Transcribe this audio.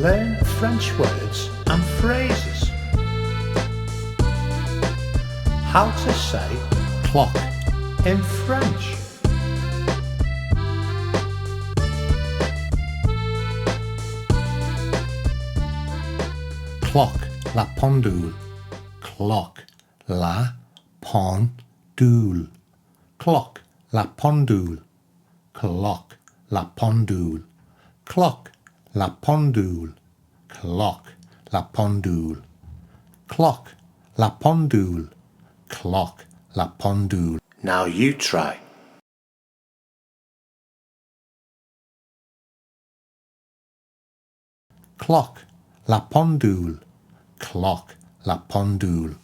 Learn French words and phrases. How to say clock in French. Clock, la pendule. Clock, la pendule. Clock, la pendule. Clock, la pendule. Clock, la pendule. Clock, la pendule. Clock, la pendule. Clock, la pendule. Now you try. Clock, la pendule. Clock, la pendule.